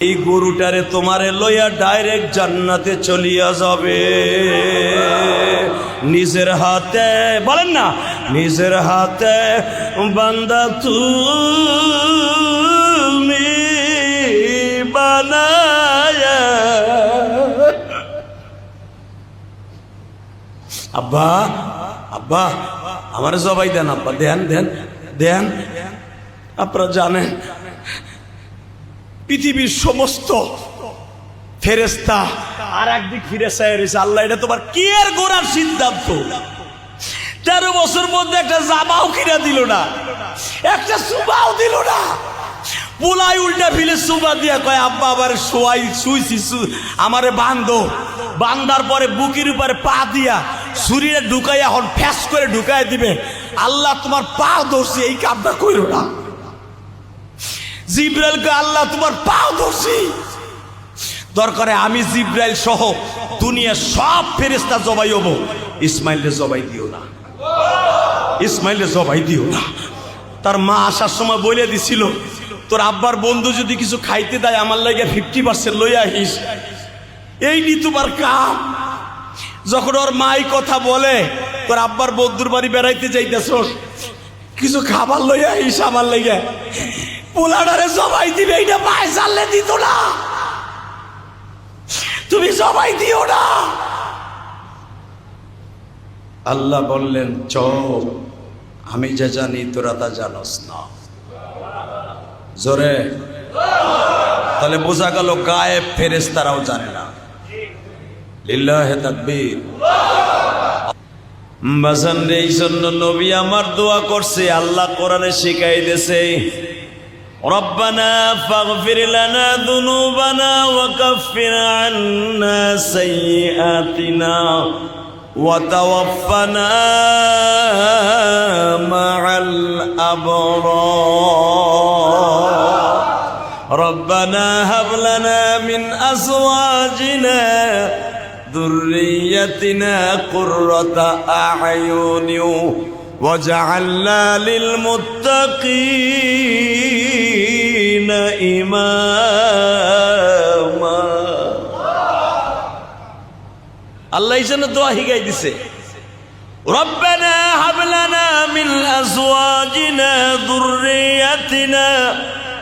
এই গরুটারে তোমারে লইয়া ডাইরেক্ট জান্নাতে চলিয়া যাবে নিজের হাতে। বলেন না, নিজের হাতে বান্দা তুমি বানায়া। আব্বা আব্বা আমার জবাই দেন, আব্বা দেন দেন দেন। আপনারা জানেন পৃথিবীর সমস্ত ফেরেশতা আর একদিক ফিরে চাই রয়েছে, আল্লাহ এটা তোমার কি এর গোড়ার সিদ্ধান্ত? 13 বছর মধ্যে একটা জামাও কিনা দিল না, একটা সুবাও দিল না। পোলাই উল্টা ফিলে সুবা দিয়া কয় আব্বা আবার শুইছি, আমারে বান্ধো। বান্ধার পরে বুকের উপরে পা দিয়া শরীরে ঢুকাইয়া এখন ফ্যাস করে ঢুকাই দিবে। আল্লাহ তোমার পা ধরছি, এই কামটা কইরো না। জিব্রাইলকে আল্লাহ তোমার পাও ধরছি, দরকারে আমি জিব্রাইল সহ দুনিয়া সব ফেরেশতা জবাই হবো, ইসমাইলের জবাই দিও না, ইসমাইলের জবাই দিও না। তার মা আসার সময় বলে দিছিল তোর আব্বার বন্ধু যদি কিছু খাইতে দেয় আমার লাগে 50% লইয়া আহিস, এই নি তোমার কাম। যখন ওর মাই কথা বলে তোর আব্বার বন্ধুর বাড়ি বেড়াইতে যাইতেছস, কিছু খাবার লইয়া আহিস আমার লাগে, পোলাডারে জবাই দিবে, এইটা পায়ে চাললে দিত না, তুমি জবাই দিও না। আল্লাহ বললেন চল, আমি যা জানি তোরা তা জানোস না। জোরে তাহলে বোঝা গেল গায়েব ফেরেশতারাও জানে না। লিল্লাহে তাকবীর। বাজান রে, এই জন্য নবী আমার দোয়া করছে, আল্লাহ কোরআনে শিখাই দিয়েছে রব্বানা ফাগফির লানা যুনুবানা ওয়া কাফফির আন্না সাইয়্যাতিনা ওয়া তাওয়াফফানা মা'আল আবরার রব্বানা হাব লানা মিন আজওয়াজিনা যুররিয়্যাতিনা কুররাতা আ'য়ুনি ওয়াজআলনা লিল মুত্তাকিনা ইমামা। আল্লাহ এই জন্য দোয়া শিখাই দিছে, রব্বানা হাব লানা মিন আজওয়াজিনা যুররিয়্যাতিনা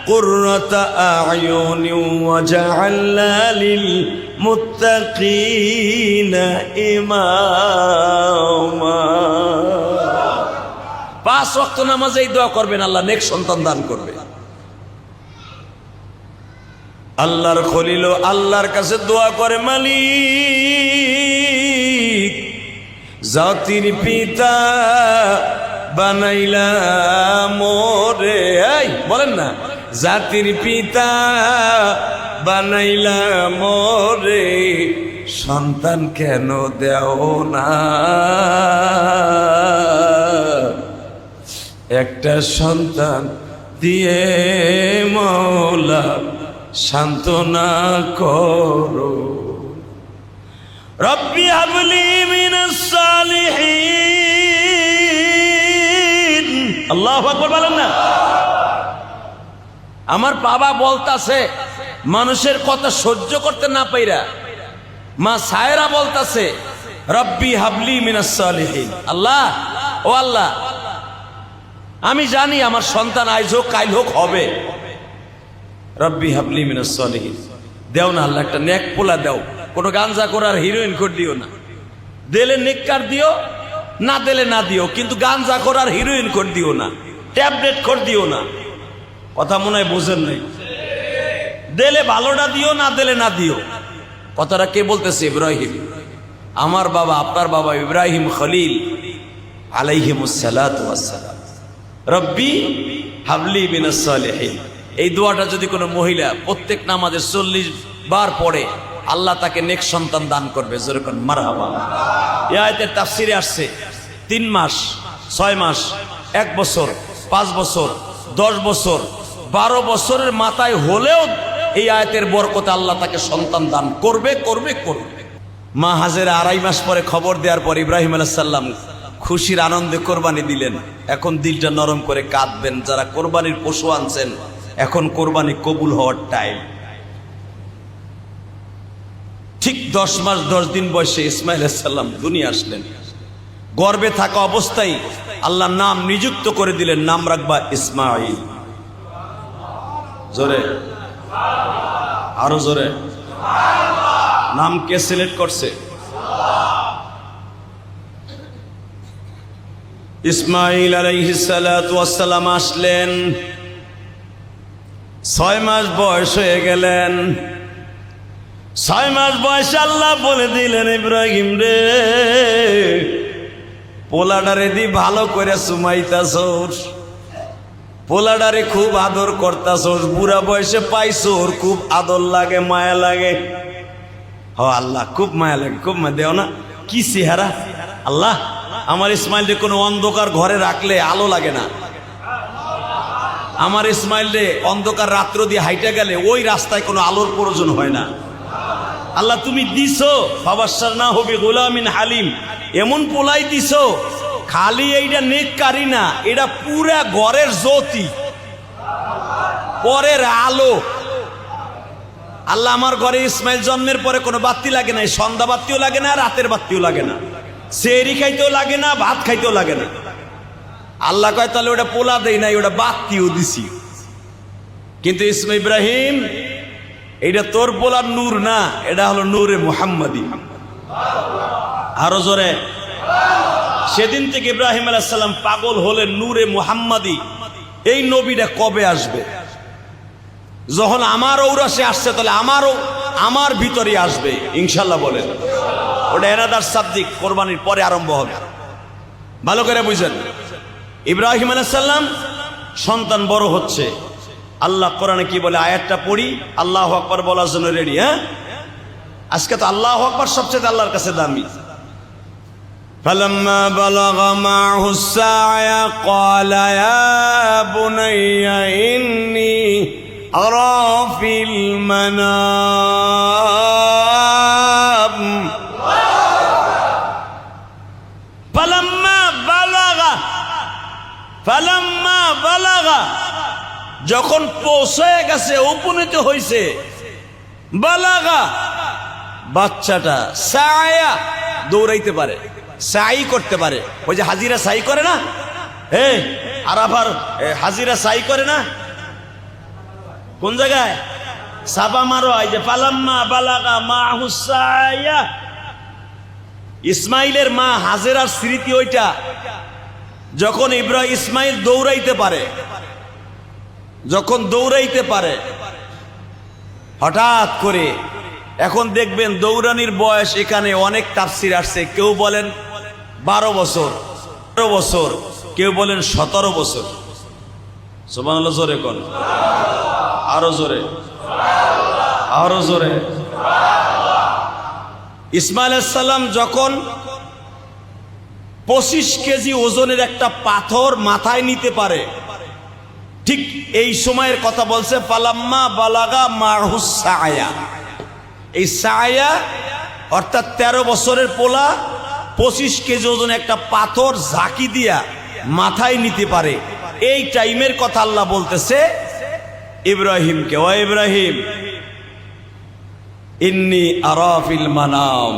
কুররাতা আ'য়ুনি ওয়াজআলনা লিল মুত্তাকিনা ইমামা। 5 ওয়াক্ত নামাজে এই দোয়া করবেন, আল্লাহ নেক সন্তান দান করবে। আল্লাহর খলিল আল্লাহর কাছে দোয়া করে, মালিক জাতির পিতা বানাইলা মোরে। এই বলেন না, জাতির পিতা বানাইলা মোরে, সন্তান কেন দেও না? একটা সন্তান দিয়ে মওলা সান্ত্বনা করো। রব্বি হাবলি মিনাস সালিহিন। আল্লাহু আকবার বলেন না। আমার বাবা বলতাছে মানুষের কথা সহ্য করতে না পাইরা, মা সায়রা বলতাছে রব্বি হাবলি মিনাস সালিহিন। আল্লাহ, ও আল্লাহ, আমি জানি আমার সন্তান আইজ হোক কাইল হোক হবে। রব্বি হাবলি মিনাস সালিহিন, দেও না আল্লাহ একটা নেক পোলা দেও, কোনো গাঞ্জা করার হিরোইন করে দিও না। দিলে নেককার দিও, না দিলে না দিও, কিন্তু গাঞ্জা করার হিরোইন করে দিও না, ট্যাবলেট করে দিও না। কথা মনে হয় বোঝেন নাই। দিলে ভালোটা দিও, না দিলে না দিও। কথাটা কে বলতেছে? ইব্রাহিম, আমার বাবা আপনার বাবা ইব্রাহিম খলিল আলাইহিমুস সালাতু ওয়াস সালাম। রব্বি হাবলি মিনাস সালিহিন, এই দোয়াটা যদি কোনো মহিলা প্রত্যেক নামাজে 40 বার পড়ে, আল্লাহ তাকে নেক সন্তান দান করবে। যেরকম মারহাবা। এই আয়াতের তাফসিরে আসছে 3 মাস, 6 মাস, 1 বছর, 5 বছর, 10 বছর, 12 বছরের মাথায় হলেও এই আয়াতের বরকতে আল্লাহ তাকে সন্তান দান করবে করবে করবে। মা হাজেরা 2.5 মাস পরে খবর দেওয়ার পর ইব্রাহিম আলাইহিস সালাম খুশির আনন্দে কোরবানি দিলেন। এখন দিলটা নরম করে কাঁদবেন, যারা কোরবানির পশু আনছেন, এখন কোরবানি কবুল হওয়ার টাইম। ঠিক 10 মাস 10 দিন বয়সে ইসমাইল আলাইহিস সালাম দুনিয়া আসলেন। গর্ভে থাকা অবস্থায় আল্লাহ নাম নিযুক্ত করে দিলেন, নাম রাখবা ইসমাইল। জোরে, আরো জোরে। নাম কে সিলেক্ট করছে? ইসমাইল আলাইহিস সালাতু ওয়াস সালাম আসলেন, 6 মাস বয়স হয়ে গেলেন। 6 মাস বয়সে আল্লাহ বলে দিলেন, ইব্রাহিম রে, পোলাডারে দি ভালো করে সুমাইতাছোস, পোলাডারে খুব আদর করতাছোস, বুড়া বয়সে পাইছোস, খুব আদর লাগে, মায়া লাগে। হ আল্লাহ, খুব মায়া লাগে, খুব মায়া। দেও না কি চেহারা আল্লাহ। আমার ইসমাইলরে কোনো অন্ধকার ঘরে রাখলে আলো লাগে না। আমার ইসমাইলরে অন্ধকার রাত্র দিয়ে হাইটা গেলে ওই রাস্তায় কোনো আলোর প্রয়োজন হয় না। আল্লাহ তুমি দিছো, ফাবাশশারনা হবি গুলামিন হালিম, এমন পোলাই দিছো, খালি এইটা নেককারি না, এটা পুরা ঘরের জ্যোতি, পরের আলো। আল্লাহ আমার ঘরে ইসমাইল জন্মের পরে কোনো বাতি লাগে না, সন্ধ্যা বাতিও লাগে না, রাতের বাতিও লাগে না, সেহরি খাইতেও লাগে না, ভাত খাইতেও লাগে না। আল্লাহ কয় তাহলে ওটা পোলা দেই নাই, ওটা বাতিও দিছি। কিন্তু ইব্রাহিম, এইটা তোর পোলার নূর না, এটা হলো নূরে মুহাম্মাদি। আরো জোরে। সেদিন থেকে ইব্রাহিম আলাইহিস সালাম পাগল হলেন নূরে মুহাম্মাদি। এই নবীটা কবে আসবে? যখন আমার ঔরসে আসছে, তাহলে আমার ভিতরে আসবে ইনশাল্লাহ বলেন। ওটা এনাদার সাবজেক্ট, কোরবানির পরে আরম্ভ হবে। ভালো করে বুঝেন। ইব্রাহিম আলাইহিস সালাম সন্তান বড় হচ্ছে। আল্লাহ কোরআনে কি বলে আয়াতটা পড়ি, আল্লাহু আকবার বলার জন্য রেডি? হ্যাঁ, আজকে তো আল্লাহু আকবার সবচেয়ে আল্লাহর কাছে দামি। فلما بلغ معه السعي قال يا بني إني أرى في المنام فلما بلغ যখন পৌঁছে গেছে, উপনীত হয়েছে, বালাগা বাচ্চাটা, সায়া দৌড়াইতে পারে, সাই করতে পারে। ওই যে হাজিরা সাই করে না, আরাফার হাজিরা সাই করে না, কোন জায়গায় সাবা মারো, এই যে পালাম্মা বালাগা মা হুসায়া। ইসমাইলের মা হাজেরার স্মৃতি ওইটা, যখন ইসমাইল দৌড়াইতে পারে, যখন দৌড়াইতে পারে, হঠাৎ করে এখন দেখবেন দৌড়ানির বয়স এখানে অনেক তাফসির আসছে। কেউ বলেন 12 বছর, 13 বছর, কেউ বলেন 17 বছর। সুবহানাল্লাহ, জোরে কোন, আরো জোরে, আরো জোরে। ইসমাইল আলাইহিস সালাম যখন 25 কেজি ওজনের একটা পাথর মাথায় নিতে পারে, ঠিক এই সময়ের কথা বলছে। পালাম্মা বালাগা মারহুস সায়া। এই সায়া অর্থাৎ 13 বছরের পোলা 25 কেজি ওজন একটা পাথর ঝাঁকি দিয়া মাথায় নিতে পারে। এই টাইমের কথা আল্লাহ বলতেছে ইব্রাহিমকে, ও ইব্রাহিম, ইন্নী আরা ফিল মানাম,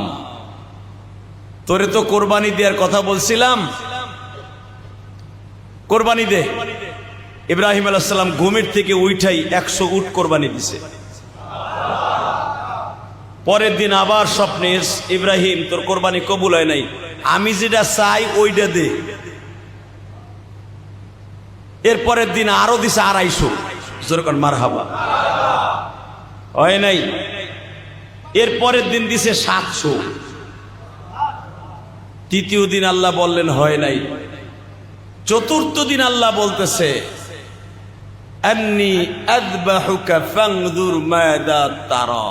তোরে তো কোরবানি দেওয়ার কথা বলছিলাম, কোরবানি দে। ইব্রাহিম আলাইহিস সালাম ঘুমের থেকে উঠাই 100 উট কোরবানি দিছে। পরের দিন আবার স্বপ্নে, ইব্রাহিম তোর কোরবানি কবুল হয় নাই, আমি যেটা চাই ওইটা দে। এর পরের দিন আরো দিছে 250, যেরকম মারহাবা, হয় নাই। এর পরের দিন দিছে 700। তৃতীয় দিন আল্লাহ বললেন হয় নাই। চতুর্থ দিন আল্লাহ বলতেছে আন্নী আযবাহুকা ফানজুর মাযা তারা।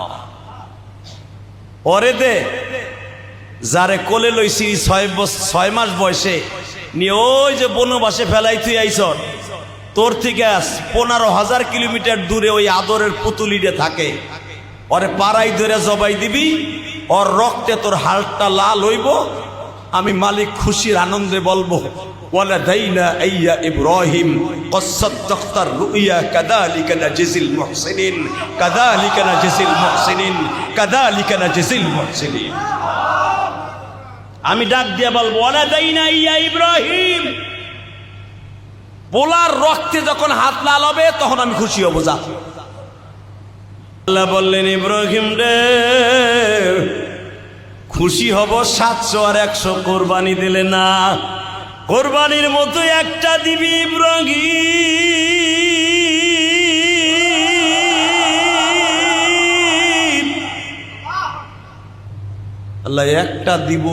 ওরে দে, যারে কোলে লইছি 6 মাস বয়সে নিয়ে ওই যে বনবাসে ফেলাই তুই আইছ, তোর থেকে 15,000 কিলোমিটার দূরে ওই আদরের পুতুলিটা থাকে, ওরে পাড়াই ধরে জবাই দিবি, ওর রক্তে তোর হালটা লাল হইব, আমি মালিক খুশির আনন্দে বলবো ওয়ালাদাইনা আইয়া ইব্রাহিম ক্বাদ সাদ্দাকতার রুইয়া কাযালিকা নাজিল মুহসিনিন কাযালিকা নাজিল মুহসিনিন কাযালিকা নাজিল মুহসিনিন। আমি ডাক দিয়া বলবো ওয়ালাদাইনা আইয়া ইব্রাহিম, পোলার রক্তে যখন হাত লাল হবে তখন আমি খুশি হব। যা আল্লাহ বললেন ইব্রাহিম রে খুশি হব 700 আর 100 কোরবানি দিলে না, কোরবানির মতো একটা দিবি ইব্রাহিম। আল্লাহ একটা দিব,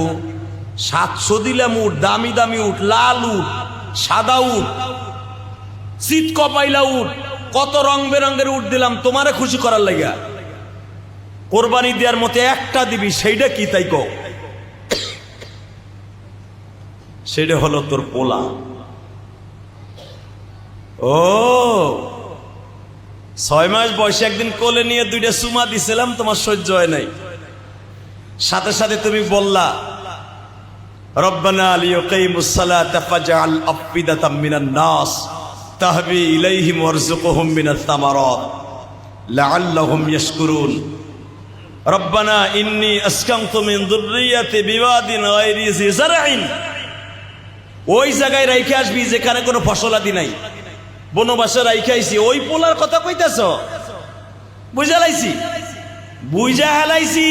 700 দিলাম উঠ, দামি দামি উঠ, লাল উঠ, সাদা উঠ, শীত কপাইলা উঠ, কত রং বেরঙের উঠ দিলাম তোমারে খুশি করার লাগা। কোরবানি দেওয়ার মতো একটা দিবি, সেইটা কি তাই কও? সেটা হলো তোর পোলা। ও 6 মাস বয়সে একদিন কোলে নিয়ে 2টা চুমা দিছিলাম, তোমার সহ্য হয় নাই, সাথে সাথে তুমি বললা রব্বানা লিয়াকিমুস সালাতা ফাজআল আফিদাতাম মিনান নাস তাহবি ইলাইহিম ওয়ারযুকহুম মিনাস সামারাত লাআল্লাহুম ইয়াশকুরুন। রব্বানা ইন্নী আসকানতু মিন যুররিয়াতি বিওয়াদিন গায়রি জি যারইন। ওই জায়গায় রাইখে আসবি যেখানে কোনো ফসলাদি নাই, বনবাসে রাইখে আইছি। ওই পোলার কথা কইতাছ? বুঝা লাইছি, বুঝা হেলাইছি।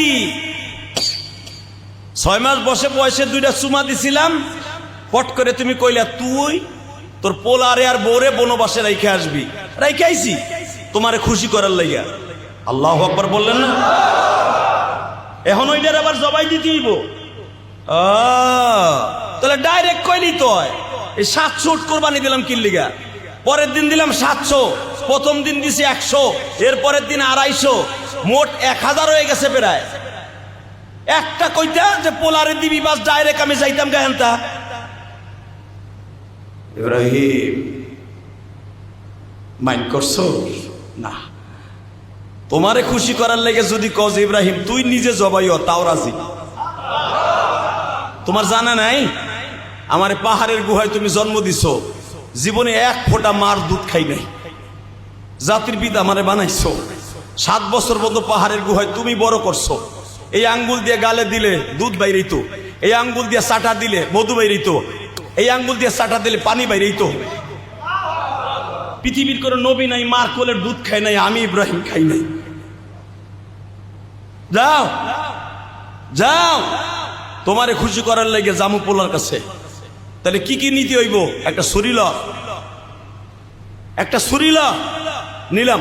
6 মাস বয়সে 2টা চুমা দিছিলাম, পট করে তুমি কইলা তুই তোর পোলারে আর বউরে বনবাসে রাইখে আসবি। রাইখে আইছি তোমারে খুশি করার লাইগা। আল্লাহু আকবার বললেন না? এখন ওইটার আবার জবাই দিতে হইব। তাহলে ডাইরেক্ট কইলি তো এই 700 উট কোরবানি দিলাম কি লিগা, পরের দিন দিলাম 700, প্রথম দিন দিছি 100, এর পরের দিন 250, মোট 1000 হয়ে গেছে প্রায়। একটা কইতা যে পোলারে দিবি, বাস ডাইরেক্ট আমি যাইতাম গায়ন্তা। ইব্রাহিম মাইন্ড করছো না? তোমারে খুশি করার লেগে যদি কজ ইব্রাহিম তুই নিজে জবাইও তাও রাজি। তোমার জানা নাই আমার পাহাড়ের গুহায় তুমি জন্ম দিছো, জীবনে 1 ফোঁটা মার দুধ খাই নাই, জাতির পিতা আমারে বানাইছো, 7 বছর পর্যন্ত পাহাড়ের গুহায় তুমি বড় করছো। এই আঙ্গুল দিয়ে গালে দিলে দুধ বাইরেইত, এই আঙ্গুল দিয়ে চাটা দিলে মধু বাইরেইত, এই আঙ্গুল দিয়ে চাটা দিলে পানি বাইরেইত। পৃথিবীর কোনো নবী নাই মার কোলের দুধ খাই নাই, আমি ইব্রাহিম খাই নাই। যাও যাও তোমারে খুশি করার লাগে জামু পোলার কাছে। তাহলে কি কি নীতি হইব? একটা ছুরিল নিলাম,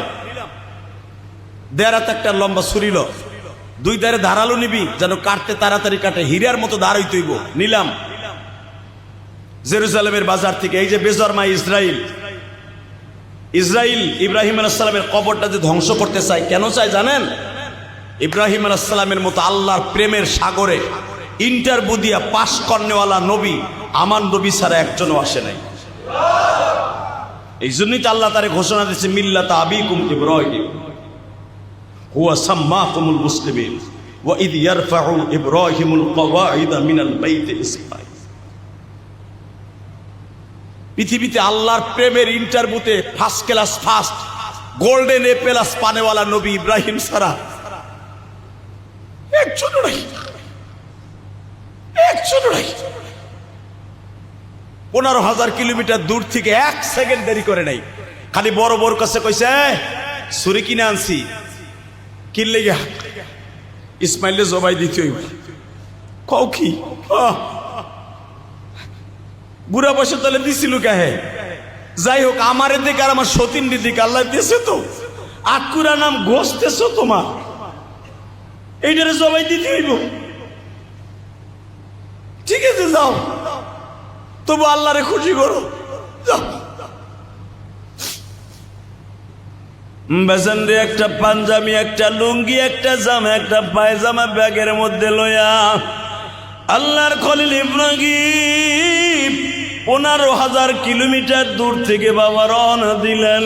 দেড়াতে একটা লম্বা ছুরিল, 2 ধারে ধারালো নিবি যেন কাটতে তাড়াতাড়ি কাটে, হীরার মতো ধার হইতে হইব। নিলাম জেরুজালেমের বাজার থেকে। এই যে বেজরমা ইসরাইল ইব্রাহিম আলাইহিস সালামের কবরটা যে ধ্বংস করতে চায়, কেন চায় জানেন? ইব্রাহিম আলাইহিস সালামের মতো আল্লাহর প্রেমের সাগরে ইন্টারভিউ দিয়া পাশ করনেওয়ালা নবী আমার নবী ছাড়া একজনও আসে নাই। এই জন্যই তো আল্লাহ তারে ঘোষণা দিয়েছে মিল্লাতা আবিকুম ইব্রাহিম হুয়া সাম্মাকুমুল মুসলিমিন ওয়া ইদ ইয়ারফাউ ইব্রাহিমুল কওয়াইদা মিনাল বাইতি ইসমাঈল। পৃথিবীতে আল্লাহর প্রেমের ইন্টারভিউতে first class first golden A+ পানেওয়ালা নবী ইব্রাহিম ছাড়া একজনও নাই, একজনও নাই। 15,000 কিলোমিটার দূর থেকে 1 সেকেন্ড দেরি করে নাই। খালি বড় বড় কাছে কইছে ছুরি কিনে আনছি, কিনলে গিয়া ইসমাইলে জবাই দিতে হইব। কও কি বুড়া বসে তাহলে দিছিল কাহে? যাই হোক আমারে দিকে আর আমার সতীন দিকে আল্লাহ দিয়েছে তো, আকুরা নাম ঘষতেছ তোমার, এইটারে জবাই দিতে হইব। ঠিক আছে যাও, তবু আল্লাহরে খুশি করো। বেসেন্দ্রে একটা পাঞ্জাবি, একটা লুঙ্গি, একটা জামা, একটা পায়জামা ব্যাগের মধ্যে লইয়া আল্লাহর খলিল ইব্রাহিম 15,000 কিলোমিটার দূর থেকে বাবা রওনা দিলেন।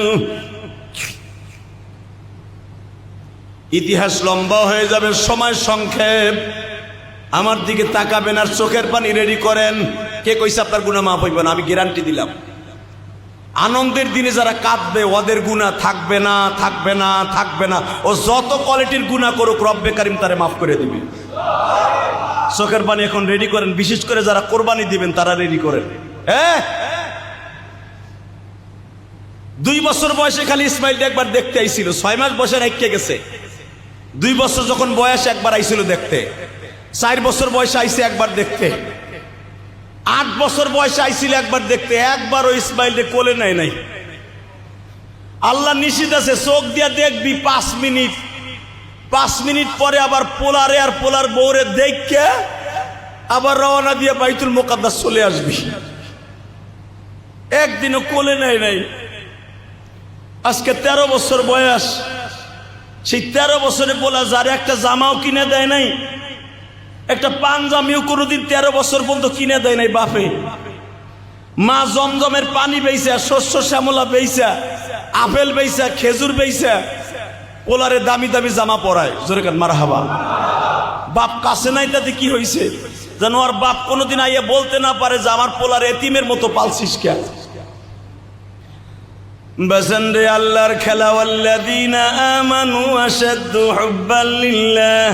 ইতিহাস লম্বা হয়ে যাবে, সময় সংক্ষেপ। আমার দিকে তাকাবেন আর চোখের পানি রেডি করেন। কে কইছে আপনার গুনাহ মাফ হইব না? আমি গ্যারান্টি দিলাম। আনন্দের দিনে যারা কাঁদবে ওদের গুনাহ থাকবে না, থাকবে না, থাকবে না। ও যত কোয়ালিটির গুনাহ করুক রব্বে কারিম তারে মাফ করে দিবে। চোখের পানি এখন রেডি করেন, বিশেষ করে যারা কোরবানি দিবেন তারা রেডি করেন। 2 বছর বয়সে খালি ইসমাইল একবার দেখতে আইছিল, 6 মাস বয়সে রেখে গেছে। 2 বছর যখন বয়স একবার আইছিল দেখতে, 4 বছর বয়সে আইছে একবার দেখতে, 8 বছর বয়সে আইছিল একবার দেখতে। একবার ওই ইসমাইলকে কোলে নেয় নাই। আল্লাহ নিষেধ আছে চোখ দিয়া দেখবি 5 মিনিট, 5 মিনিট পরে আবার পোলারে আর পোলার বউরে দেখে আবার রওনা দিয়ে বাইতুল মুকাদ্দাস চলে আসবি। একদিনও কোলে নেয় নাই। আজকে 13 বছর বয়স, সেই 13 বছরে বলা যার একটা জামাও কিনে দেয় নাই, একটা পাঞ্জাবিও কোনোদিন 13 বছর পর্যন্ত কিনে দেয় নাই বাপে। মা জমজমের পানি বেইছা, শস্য শ্যামলা বেইছা, আপেল বেইছা, খেজুর বেইছা পোলারে দামি দামি জামা পরায়। জোরে কান মারহাবা। বাপ কাছে নাই তাতে কি হয়েছে যেন আর বাপ কোনোদিন আইয়া বলতে না পারে যে আমার পোলার এতিমের মতো পালছিস কে। বসন রে আল্লাহর খেলা, ওয়াল্লাযীনা আমানু আশাদ্দু হুব্বান লিল্লাহ।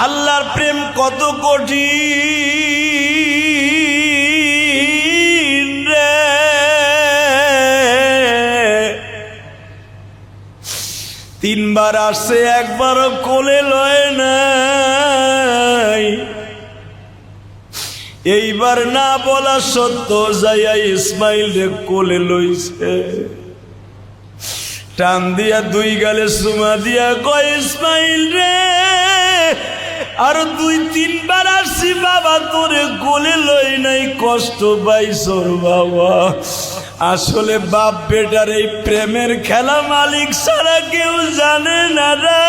আল্লাহর প্রেম কত কঠিন রে। 3 বার আসছে, একবারও কোলে লয় নাই। এইবার না বলা সত্য যাইয়া ইসমাইল রে কোলে লইছে। টান দিয়া 2 গালে চুমা দিয়া কয় ইসমাইল রে আর 2-3 বার আসছি বাবা, তোরে কোলে লই নাই, কষ্ট পাইছর বাবা। আসলে বাপ বেটার এই প্রেমের খেলা মালিক ছাড়া কেউ জানে না রে।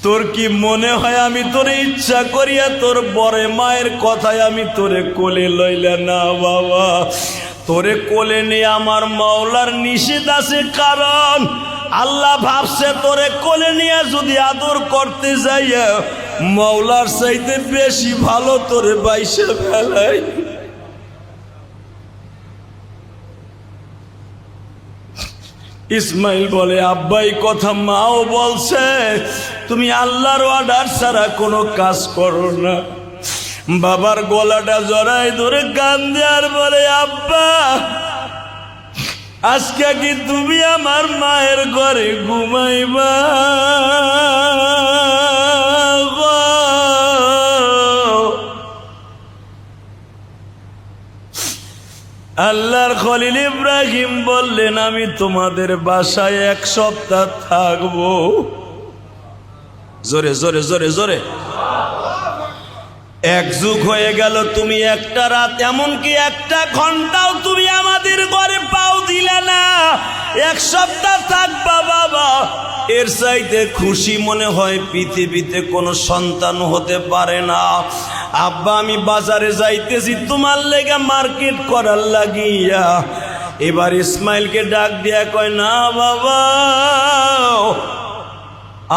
তোর কি মনে হয় আমি তোরে ইচ্ছা করিয়া তোর বড় মায়ের কথায় আমি তোরে কোলে লইলে না বাবা। তোরে কোলে নিয়ে আমার মাওলার নিষেধ আছে, কারণ আল্লাহ ভাবছে তোরে কোলে নিয়ে যদি আদর করতে যাইয়া মাওলার চাইতে বেশি ভালো তোরে বাইসে ফেলাই। ইসমাইল বলে আব্বাই কথা মাও বলছে তুমি আল্লাহর অর্ডার ছাড়া কোনো কাজ করো না। বাবার গলাটা জড়াই ধরে কান্দে আর বলে আব্বা আজকে কি তুমি আমার মায়ের ঘরে ঘুমাইবা? আল্লাহর খলিল ইব্রাহিম বললেন আমি তোমাদের বাসায় 1 সপ্তাহ থাকবো। জোরে জোরে জোরে জোরে। 1 যুগ হয়ে গেল, তুমি একটা রাত এমনকি 1টা ঘন্টাও তুমি আমাদের ঘরে পাও দিলে না। 1 সপ্তাহ থাকবা বাবা, এর চাইতে খুশি মনে হয় পৃথিবীতে কোনো সন্তান হতে পারে না। আব্বা আমি বাজারে যাইতেছি তোমার লেগে মার্কেট করার লাগিয়া। এবার ইসমাইলকে ডাক দিয়া কয় না বাবা,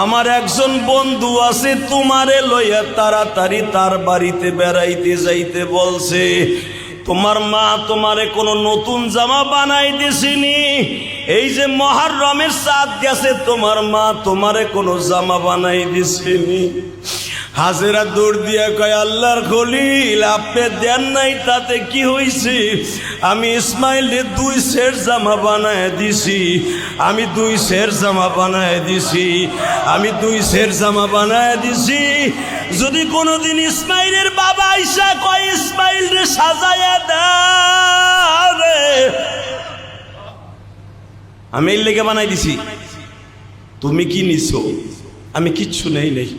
আমার একজন বন্ধু আছে তোমারে লইয়া তাড়াতাড়ি তার বাড়িতে বেড়াইতে যাইতে বলছে। তোমার মা তোমারে কোনো নতুন জামা বানাই দিছিনি, এই যে মুহররমের চাঁদ গেছে তোমার মা তোমারে কোনো জামা বানাই দিছিনি। হাজেরা দৌড় দিয়া কয় আল্লাহর খলিল আপনি দেন নাই তাতে কি হইছে? আমি ইসমাইলে 2 সেট জামা বানায় দিছি, আমি 2 সেট জামা বানায় দিছি, আমি 2 সেট জামা বানায় দিছি। যদি কোনোদিন ইসমাইলের বাবা আইসা কয় ইসমাইল রে সাজায়া দাও রে, আমি এর লেগে বানাই দিছি, তুমি কি নিছো? আমি কিচ্ছু নেই নেই।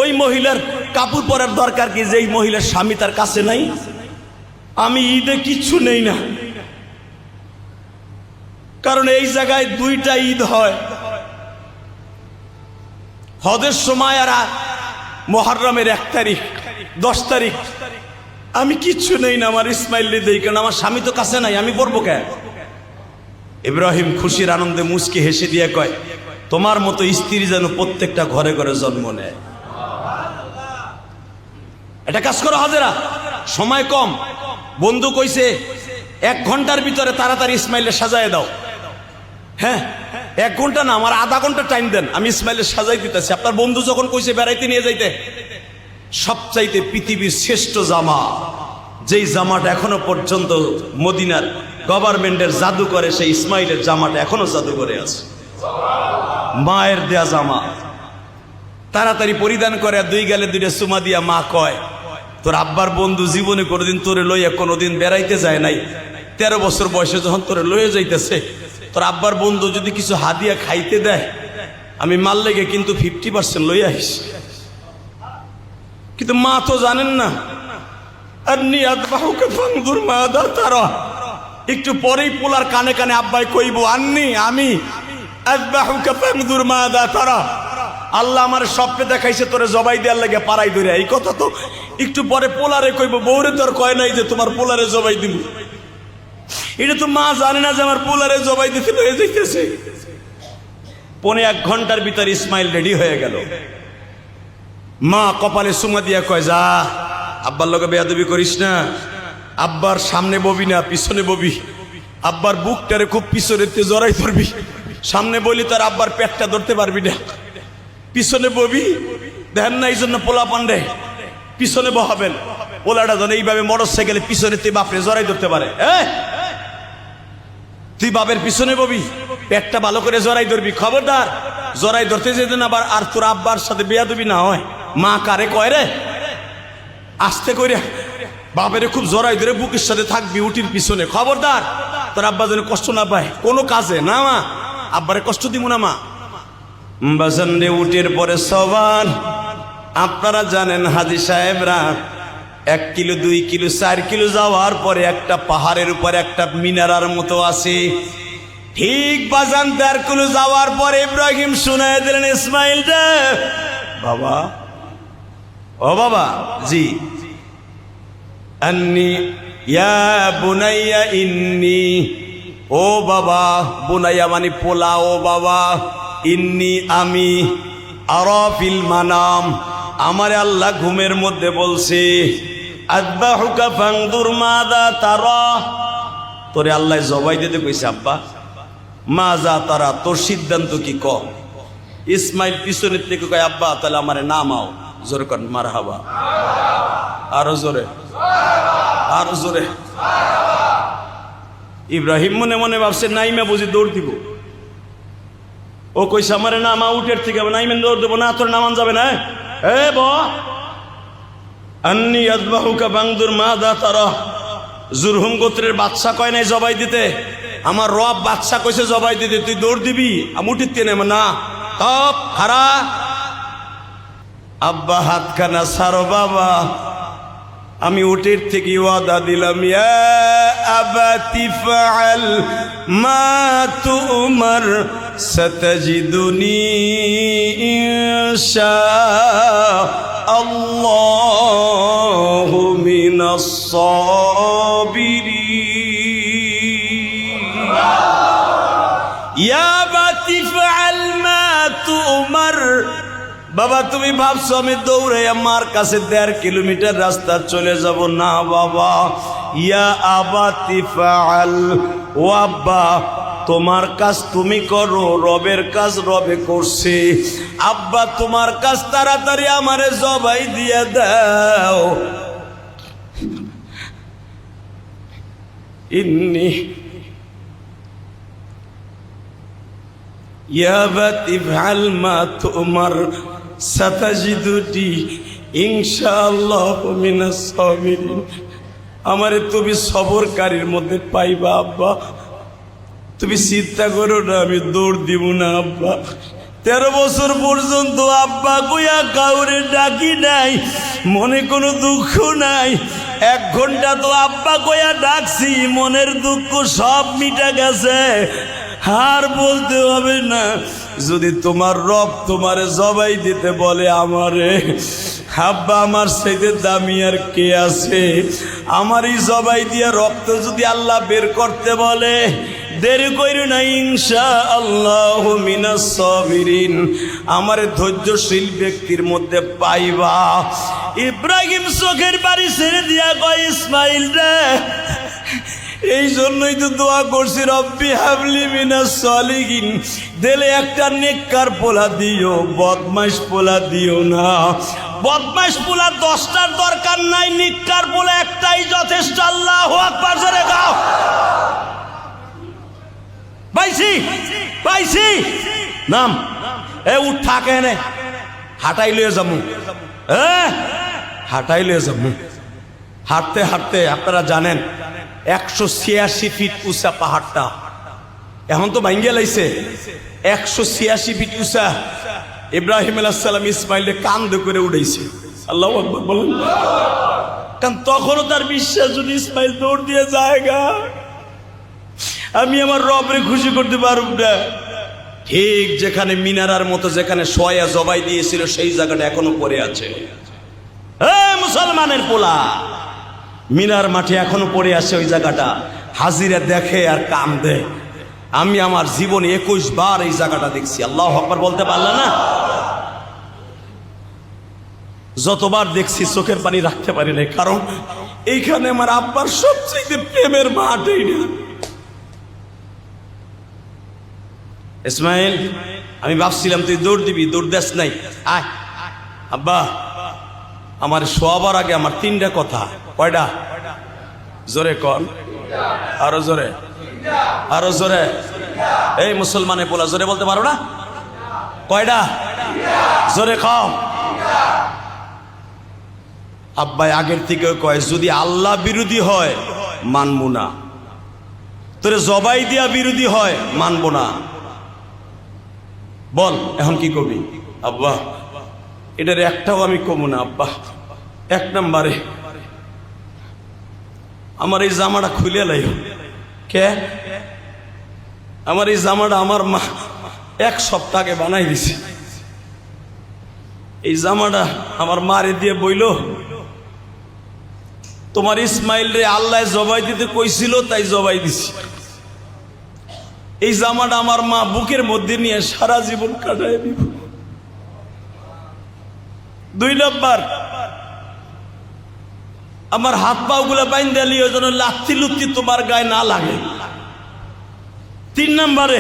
ওই মহিলার কাপড় পরার দরকার কি যেই মহিলার স্বামী তার কাছে নাই? আমি ঈদে কিচ্ছু নেই না, কারণ এই জায়গায় 2টা ঈদ হয়, হজের সময় আর মুহররমের 1 তারিখ 10 তারিখ। আমি কিচ্ছু নেই না, আমার ইসমাইল দেই, কারণ আমার স্বামী তো কাছে নাই, আমি পড়বো কে? ইব্রাহিম খুশির আনন্দে মুচকি হেসে দিয়ে কয়, তোমার মতো স্ত্রী যেন প্রত্যেকটা ঘরে ঘরে জন্ম নেয়। এটা কাজ করো হাজেরা, সময় কম। বন্ধু কইছে 1 ঘন্টার ভিতরে তাড়াতাড়ি ইসমাইলের সাজায় দাও। হ্যাঁ, 1 ঘন্টা না, আমার আধা ঘন্টা টাইম দেন, আমি ইসমাইলের সাজাই দিতেছি। আপনার বন্ধু যখন কইছে বেড়াইতে নিয়ে যাইতে, সবচাইতে পৃথিবীর শ্রেষ্ঠ জামা, যেই জামাটা এখনো পর্যন্ত মদিনার গভর্নমেন্টের জাদু করে, সেই ইসমাইলের জামাটা এখনো জাদু করে আছে। মায়ের দেয়া জামা তাড়াতাড়ি পরিধান করে 2 গালে 2টা চুমা দিয়া মা কয়, তোর আব্বার বন্ধু জীবনে কোনোদিন তোরে লইয়া কোনোদিন বেড়াইতে যায় নাই। 13 বছর বয়সে যখন তোরে লইয়া যাইতেছে, তোর আব্বার বন্ধু যদি কিছু হাদিয়া খাইতে দেয়, আমি মাল লেগে কিন্তু 50% লইয়া আইস। কিন্তু মা তো জানেন না। আন্নি আযবাহুকা ফানজুর মাযা তারা। একটু পরেই পোলার কানে কানে আব্বাই কইব, আন্নি আমি আযবাহুকা ফানজুর মাযা তারা। আল্লাহ আমার স্বপ্নে দেখাইছে তোরে জবাই দেওয়ার লাগে পাড়াই ধরে। এই কথা তো একটু পরে পোলারে কইব, বউরে তোর কয় নাই যে তোমার পোলারে জবাই দিব। এটা তো মা জানে না যে আমার পোলারে জবাই দিতে লয়ে যাইতেছে। 1.25 ঘন্টার ভিতর ইসমাইল রেডি হয়ে গেল। মা কপালে চুমা দিয়া কয়, যা আব্বার লগে বেয়াদবি করিস না, আব্বার সামনে ববি না পিছনে ববি, আব্বার বুকটারে খুব পিছনেতে জড়াই ধরবি, সামনে বলি তার আব্বার পেটটা ধরতে পারবি না, পিছনে ববি। দেখেন না, এই জন্য পোলা পান্ডে পিছনে বহাবেন, পোলাটা যেন এইভাবে মোটরসাইকেলে পিছনে তুই বাপরে জড়াই ধরতে পারে। তুই বাপের পিছনে ববি, পেটটা ভালো করে জড়াই ধরবি, খবরদার জড়াই ধরতে যেতেন আবার আর তোর আব্বার সাথে বেয়াদবি না হয়। মা কারে কয় রে, আস্তে করে বাপের খুব জড়াই ধরে বুকের সাথে থাকবি উটির পিছনে, খবরদার তোর আব্বা যেন কষ্ট না পায় কোনো কাজে। না মা, আব্বারে কষ্ট দিব না মা। বাজানরে উটের পরে সবান। আপনারা জানেন হাজী সাহেবরা 1 কিলো 2 কিলো 4 কিলো যাওয়ার পরে একটা পাহাড়ের উপরে একটা মিনারার মতো আছে। ঠিক বাজান 1.5 কিলো যাওয়ার পরে ইব্রাহিম শুনায় দিলেন, ইসমাইল রে বাবা, ও বাবা, জি, আন্নি ইয়া বুনাইয়া ইন্নি, ও বাবা, বুনাইয়া মানে পোলা, ও বাবা, ইন্নি আমি, আরাফিল মানাম, আমারে আল্লাহ ঘুমের মধ্যে বলছে, আযবাহুকা ফানজুর মাযা তারা, তোরে আল্লাহ জবাই দিতে কইছে। আব্বা মাযা তারা, তোর সিদ্ধান্ত কি ক। ইসমাইল পিছনের থেকে কয়, আব্বা তাহলে আমারে নামাও। জোরে কর মারহাবা, আরো জোরে, আরো জোরে। ইব্রাহিম মনে মনে ভাবছে নাইমা বুঝি দৌড় দিব। ও কইছে আমারে নামা উটের থেকে, নাইমে দৌড় দেবো না, তোর নামান যাবে না। এ ব আন্নি আযবাহুকা ফানজুর মাযা তারা। জুরহুম গোত্রের বাদশা কয় নাই জবাই দিতে, আমার রব বাদশা কইছে জবাই দিতে, তুই দৌড় দিবি। আমি উঠির তে নেব না, তপ খারা। আব্বা হাতখানা সারো বাবা, আমি উটের থেকে ওয়াদা দিলাম, ইয়া আবাতি ফাআল মা তুমার সাতাজিদুনি ইনশাআল্লাহু মিনাস সাবিরিন। ইয়া আবাতি ফাআল মা তুমার। বাবা তুমি ভাবছো আমি দৌড়ে আমার কাছে 1.5 কিলোমিটার রাস্তা চলে যাব না বাবা। ইয়া আবাতি ফাআল, ও আব্বা তোমার কাজ তুমি করো, রবের কাজ রবে করছে। আব্বা তোমার কাজ তাড়াতাড়ি আমারে জবাই দিয়ে দাও। ইন্নি ইয়া আবাতি ফাআল মা তুমার সাতাজিদুনি ইনশাআল্লাহু মিনাস সাবিরিন। আমারে তুমি সবরকারীর মধ্যে পাইবা আব্বা, তুমি চিন্তা করো না, আমি দৌড় দিব না আব্বা। 13 বছর পর্যন্ত আব্বা কইয়া কাউরে ডাকি নাই, মনে কোনো দুঃখ নাই। 1 ঘন্টা তো আব্বা কইয়া ডাকছি, মনের দুঃখ সব মিটা গেছে। আর বলতে হবে না, যদি তোমার রব তোমারে জবাই দিতে বলে আমারে, আব্বা আমার সাথে দামি আর কে আছে। আমারই জবাই দিয়ে রক্ত যদি আল্লাহ বের করতে বলে, দেরি কইরো না, ইনশাআল্লাহু মিনাস সাবিরিন, আমার ধৈর্যশীল ব্যক্তির মধ্যে পাইবা। ইব্রাহিম চোখের পানি ছেড়ে দিয়া কয়, ইসমাইল রে, এই জন্যই তো দোয়া করছি, রব্বি হাবলি মিনাস সালিহিন, দিলে একটা নেককার পোলা দিও, বদমাইশ পোলা দিও না। বদমাইশ পোলা 10টার দরকার নাই, নেককার পোলা একটাই যথেষ্ট। আল্লাহু আকবার, জোরে গাও। পাইছি পাইছি, নাম এ উঠ, থাকে নে, হাঁটাই লয়ে যাবো, হাঁটাই লয়ে যাবো। হাঁটতে হাঁটতে আপনারা জানেন 186 ফিট উঁচা পাহাড়টা, এখন তো ভাঙ্গিয়া লাইছে। 186 ফিট উঁচা। ইব্রাহিম আলাইহিস সালাম ইসমাইলে কান্দে করে উড়াইছে। আল্লাহু আকবার বলেন। কারণ তখনও তার বিশ্বাস, যদি ইসমাইল দৌড় দিয়ে যায়গা, আমি আমার রবরে খুশি করতে পারব না। ঠিক যেখানে মিনারার মতো যেখানে শয়া জবাই দিয়েছিল, সেই জায়গাটা এখনো পড়ে আছে। মুসলমানের পোলা, মিনার মাঠে এখনো পড়ে আছে ওই জায়গাটা। হাজিরা দেখে আর কাম দেয়। আমি আমার জীবনে 21 বার এই জায়গাটা দেখছি। আল্লাহু আকবার বলতে পারলা না? যতবার দেখছি চোখের পানি রাখতে পারি না, কারণ এইখানে আমার আব্বার সবচেয়ে প্রেমের মাঠ। এইটা ইসমাইল, আমি ভাবছিলাম তুই দৌড় দিবি, দৌড় দেস নাই। আয় আব্বা, আমার শোয়াবার আগে আমার 3টা কথা। কয়টা? জোরে কর, আরো জোরে, আরো জোরে। এই মুসলমানের পোলা, জোরে বলতে পারো না? কয়টা? জোরে খাও। আব্বাই আগের থেকে কয়, যদি আল্লাহ বিরোধী হয় মানবো না, তোরে জবাই দিয়া বিরোধী হয় মানবো না। বল এখন কি করবি? আব্বা, এটার একটাও আমি কমু না আব্বা। 1 নম্বরে আমার এই জামাটা খুলে লাইও। কে? আমার এই জামাটা আমার মা 1 সপ্তাহ আগে বানাই দিছে। এই জামাটা আমার মারে দিয়ে বইল, তোমার ইসমাইল রে আল্লাহ জবাই দিতে কইছিল, তাই জবাই দিছি। এই জামাটা আমার মা বুকের মধ্যে নিয়ে সারা জীবন কাটায় দিব। 2 নম্বর, আমার হাত পা গুলা বাইন্ধা লিও যেন লাত্তি লুত্তি তোমার গায়ে না লাগে। 3 নম্বরে,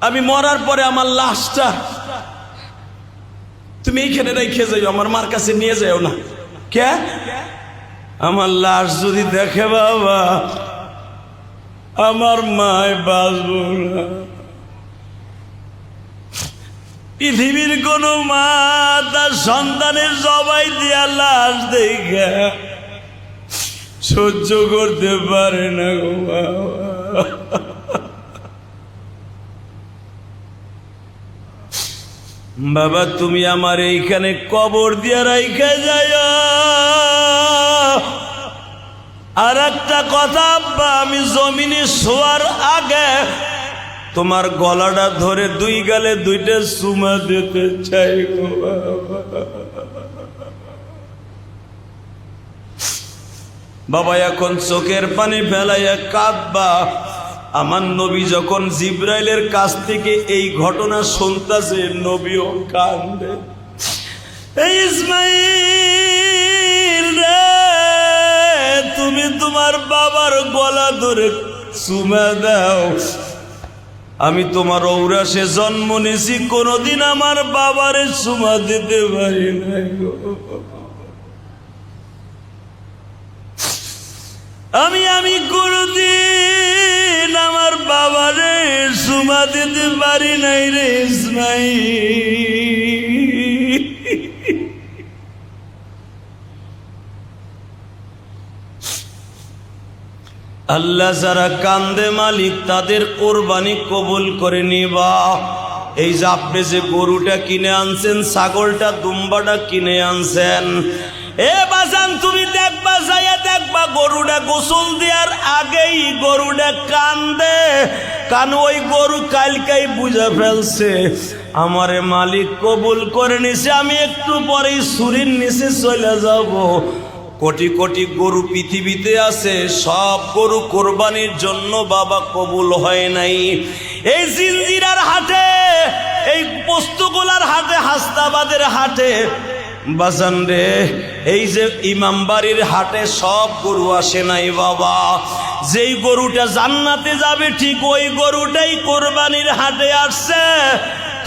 আমি মরার পরে আমার লাশটা তুমি এইখানে রেখে যাইও, আমার মার কাছে নিয়ে যাও না। কে? আমার লাশ যদি দেখে বাবা, আমার মায় বাঁচব না। পৃথিবীর কোন মা তার সন্তানের জবাই দিয়া লাশ দেখে সহ্য করতে পারে না গো বাবা। বাবা, তুমি আমার এইখানে কবর দিয়া রাইখা যায়। আর একটা কথা আব্বা, আমি জমিনে শোয়ার আগে তোমার গলাটা ধরে 2 গালে 2টা চুমা দিতে চাই গো বাবা। বাবা, এখন চোখের পানি ফেলাইয়া কাঁদবা। আমার নবী যখন জিব্রাইলের কাছ থেকে এই ঘটনা শুনতাছে, নবীও কান্দে। এই ইসমাইল রে, তুমি তোমার বাবার গলা ধরে চুমা দাও। আমি তোমার ঔরাসে জন্ম নিয়েছি, কোনদিন আমার বাবারে চুমা দিতে পারি নাই গো। আমি কোনদিন আমার বাবারে চুমা দিতে পারি নাই রে ইসমাইল। আল্লাহ যারা কান্দে মালিক, তাদের কোরবানি কবুল করে নিবা। এই যে আপনি যে গরুটা কিনে আনছেন, ছাগলটা দুম্বাটা কিনে আনছেন, এ বাজান তুমি দেখবা, যাইয়া দেখবা গরুটা গোসল দেওয়ার আগেই গরুটা কান্দে। কারণ ওই গরু কালকাই বুঝে ফেলছে আমারে মালিক কবুল করে নিছে, আমি একটু পরেই ছুরির নিচে চলে যাব। কোটি কোটি গরু পৃথিবীতে আছে, সব গরু কোরবানির জন্য বাবা কবুল হয় নাই। এই জিনজিরার হাটে, এই পোস্তগোলার হাটে, হাসনাবাদের হাটে বাজান রে, এই যে ইমামবাড়ির হাটে সব গরু আসে নাই বাবা। যেই গরুটা জান্নাতে যাবে ঠিক ওই গরুটাই কোরবানির হাটে আসছে।